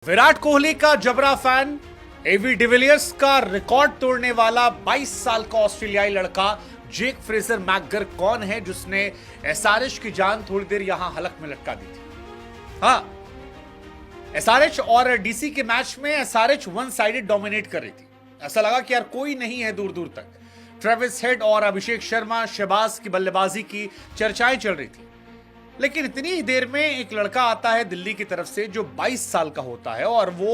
विराट कोहली का जबरा फैन, एवी डिविलियर्स का रिकॉर्ड तोड़ने वाला 22 साल का ऑस्ट्रेलियाई लड़का जेक फ्रेजर मैकगर कौन है जिसने एसआरएच की जान थोड़ी देर यहां हलक में लटका दी थी। हाँ, एसआरएच और डीसी के मैच में एसआरएच वन साइडेड डोमिनेट कर रही थी। ऐसा लगा कि यार कोई नहीं है दूर दूर तक। ट्रेविस हेड और अभिषेक शर्मा, शहबाज की बल्लेबाजी की चर्चाएं चल रही थी, लेकिन इतनी ही देर में एक लड़का आता है दिल्ली की तरफ से जो 22 साल का होता है और वो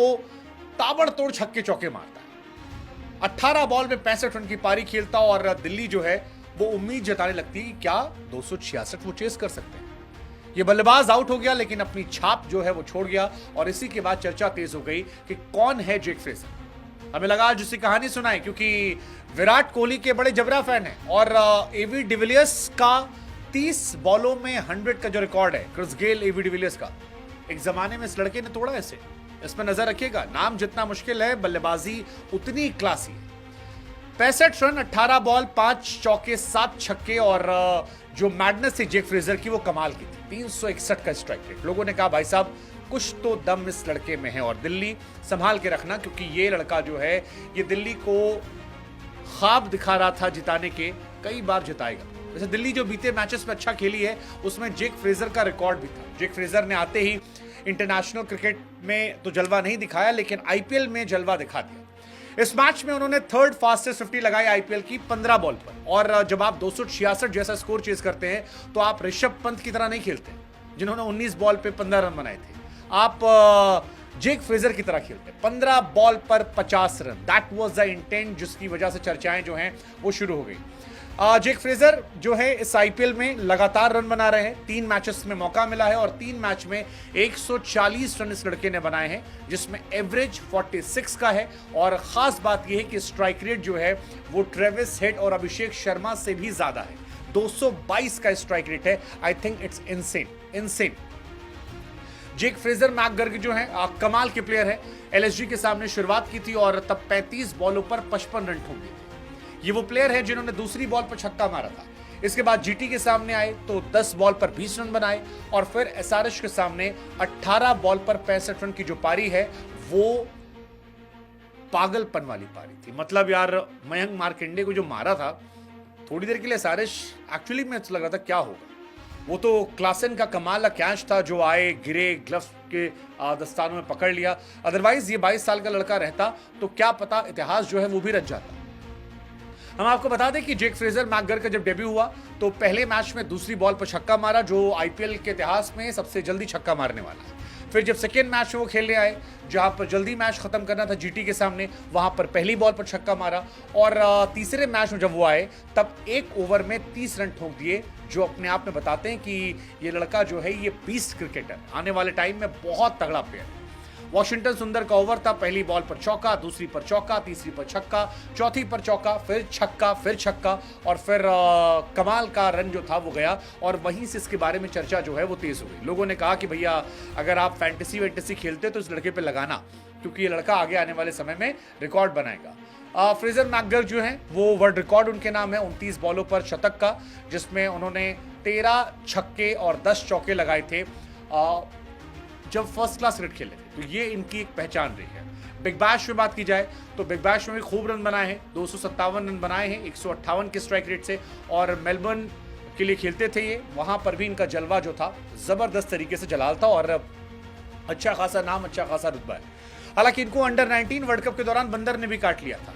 ताबड़तोड़ छक्के चौके मारता है। 18 बॉल में 65 रन की पारी खेलता और दिल्ली जो है वो उम्मीद जताने लगती है कि क्या 266 वो चेस कर सकते हैं। ये बल्लेबाज आउट हो गया, लेकिन अपनी छाप जो है वो छोड़ गया और इसी के बाद चर्चा तेज हो गई कि कौन है जेक फ्रेजर। हमें लगा आज उसकी कहानी सुनाए, क्योंकि विराट कोहली के बड़े जबरा फैन है और एवी डिविलियर्स का 30 बॉलों में 100 का जो रिकॉर्ड है क्रिस गेल एवी डिविलियर्स का, एक जमाने में इस लड़के ने तोड़ा इसे। इसमें नजर रखिएगा, नाम जितना मुश्किल है बल्लेबाजी उतनी क्लासी है। 65 रन, 18 बॉल, 5 चौके, 7 छक्के और जो मैडनेस है जेक फ्रेजर की वो कमाल की थी। 361 का स्ट्राइक रेट। लोगों ने कहा भाई साहब कुछ तो दम इस लड़के में है और दिल्ली संभाल के रखना, क्योंकि ये लड़का जो है ये दिल्ली को ख्वाब दिखा रहा था जिताने के, कई बार जिताएगा। वैसे दिल्ली जो बीते मैचेस में अच्छा खेली है उसमें जेक फ्रेजर का रिकॉर्ड भी था। जेक फ्रेजर ने आते ही इंटरनेशनल क्रिकेट में तो जलवा नहीं दिखाया, लेकिन आईपीएल में जलवा दिखा दिया। इस मैच में उन्होंने थर्ड फास्टेस्ट 50 लगाई आईपीएल की 15 बॉल पर। और जब आप 266 जैसा स्कोर चेज करते हैं तो आप ऋषभ पंत की तरह नहीं खेलते जिन्होंने 19 बॉल पे 15 रन बनाए थे। आप जेक फ्रेजर की तरह खेलते हैं। 15 बॉल पर 50 run, that was the intent, जिसकी वजह से चर्चाएं जो हैं वो शुरू हो गई। जेक फ्रेजर जो है इस आईपीएल में लगातार रन बना रहे हैं। 3 मैचेस में मौका मिला है और 3 मैच में 140 रन इस लड़के ने बनाए हैं, जिसमें एवरेज 46 का है। और खास बात यह है कि स्ट्राइक रेट जो है वो ट्रेविस हेड और अभिषेक शर्मा से भी ज्यादा है। 222 का स्ट्राइक रेट है। I think it's insane. Jake Fraser McGurk जो है कमाल के प्लेयर है। एलएसजी के सामने शुरुआत की थी और तब 35 बॉलों पर 55 रन ठोक दिए थे। ये वो प्लेयर है जिन्होंने दूसरी बॉल पर छक्का मारा था। इसके बाद जीटी के सामने आए तो 10 बॉल पर 20 रन बनाए और फिर एसआरएच के सामने 18 बॉल पर 65 रन की जो पारी है वो पागलपन वाली पारी थी। मतलब यार मयंक मार्कंडे को जो मारा था थोड़ी देर के लिए एसआरएच एक्चुअली में लग रहा था क्या होगा। वो तो क्लासन का कमाल का कैच था जो आए, गिरे, ग्लव्स के दस्तानों में पकड़ लिया। अदरवाइज ये 22 साल का लड़का रहता तो क्या पता इतिहास जो है वो भी रच जाता। हम आपको बता दें कि जेक फ्रेजर मैकगर का जब डेब्यू हुआ तो पहले मैच में दूसरी बॉल पर छक्का मारा, जो आईपीएल के इतिहास में सबसे जल्दी छक्का मारने वाला है। फिर जब सेकेंड मैच में वो खेलने आए जहां पर जल्दी मैच खत्म करना था जीटी के सामने, वहां पर पहली बॉल पर छक्का मारा और तीसरे मैच में जब वो आए तब 1 ओवर में 30 रन ठोक दिए, जो अपने आप में बताते हैं कि ये लड़का जो है ये बीस्ट क्रिकेटर, आने वाले टाइम में बहुत तगड़ा प्लेयर है। वॉशिंगटन सुंदर का ओवर था, पहली बॉल पर चौका, दूसरी पर चौका, तीसरी पर छक्का, चौथी पर चौका, फिर छक्का और फिर कमाल का रन जो था वो गया। और वहीं से इसके बारे में चर्चा जो है वो तेज हो गई। लोगों ने कहा कि भैया अगर आप फैंटेसी खेलते तो इस लड़के पे लगाना, क्योंकि ये लड़का आगे आने वाले समय में रिकॉर्ड बनाएगा। फ्रेजर मैकगर जो है वो वर्ल्ड रिकॉर्ड उनके नाम है 29 बॉलों पर शतक का, जिसमें उन्होंने 13 छक्के और 10 चौके लगाए थे जब फर्स्ट क्लास क्रिकेट खेले थे। तो ये इनकी एक पहचान रही है। बिग बैश में बात की जाए तो बिग बैश में भी खूब रन बनाए हैं, 257 रन बनाए हैं 158 के स्ट्राइक रेट से। और मेलबर्न के लिए खेलते थे ये, वहां पर भी इनका जलवा जो था जबरदस्त तरीके से जलाल था और अच्छा खासा नाम, अच्छा खासा रुतबा है। हालांकि इनको अंडर 19 वर्ल्ड कप के दौरान बंदर ने भी काट लिया था।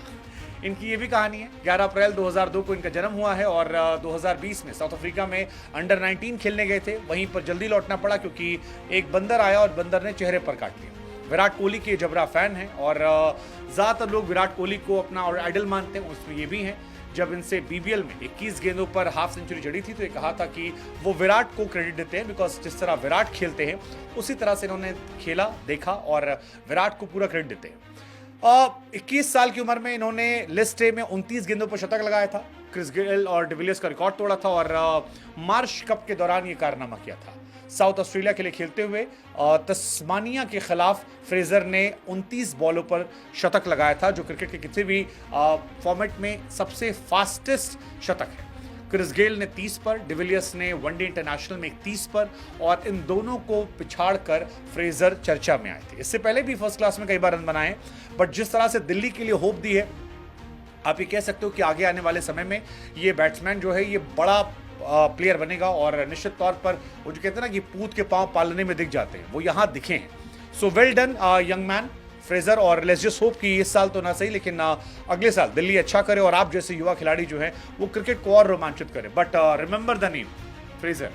इनकी ये भी कहानी है। 11 अप्रैल 2002 को इनका जन्म हुआ है और 2020 में साउथ अफ्रीका में अंडर 19 खेलने गए थे, वहीं पर जल्दी लौटना पड़ा क्योंकि एक बंदर आया और बंदर ने चेहरे पर काट लिया। विराट कोहली के जबरा फैन हैं और ज़्यादातर लोग विराट कोहली को अपना और आइडल मानते हैं, उसमें ये भी हैं। जब इनसे बीबीएल में 21 गेंदों पर हाफ सेंचुरी जड़ी थी तो ये कहा था कि वो विराट को क्रेडिट देते हैं, बिकॉज जिस तरह विराट खेलते हैं उसी तरह से इन्होंने खेला, देखा और विराट को पूरा क्रेडिट देते हैं। 21 साल की उम्र में इन्होंने लिस्ट ए में 29 गेंदों पर शतक लगाया था, क्रिस गेल और डिविलियर्स का रिकॉर्ड तोड़ा था और मार्च कप के दौरान ये कारनामा किया था। साउथ ऑस्ट्रेलिया के लिए खेलते हुए तस्मानिया के खिलाफ फ्रेजर ने 29 बॉलों पर शतक लगाया था, जो क्रिकेट के किसी भी फॉर्मेट में सबसे फास्टेस्ट शतक है। क्रिस गेल ने 30 पर, डिविलियर्स ने वनडे इंटरनेशनल में 31 पर, और इन दोनों को पिछाड़कर फ्रेजर चर्चा में आए थे। इससे पहले भी फर्स्ट क्लास में कई बार रन बनाए, बट जिस तरह से दिल्ली के लिए होप दी है, आप ये कह सकते हो कि आगे आने वाले समय में ये बैट्समैन जो है ये बड़ा प्लेयर बनेगा, और निश्चित तौर पर वो जो कहते हैं ना कि पूत के पांव पालने में दिख जाते हैं, वो यहाँ दिखे हैं। So well done young man Fraser, और लेट्स जस्ट होप कि इस साल तो ना सही लेकिन अगले साल दिल्ली अच्छा करे और आप जैसे युवा खिलाड़ी जो हैं वो क्रिकेट को और रोमांचित करे। But remember the name Fraser.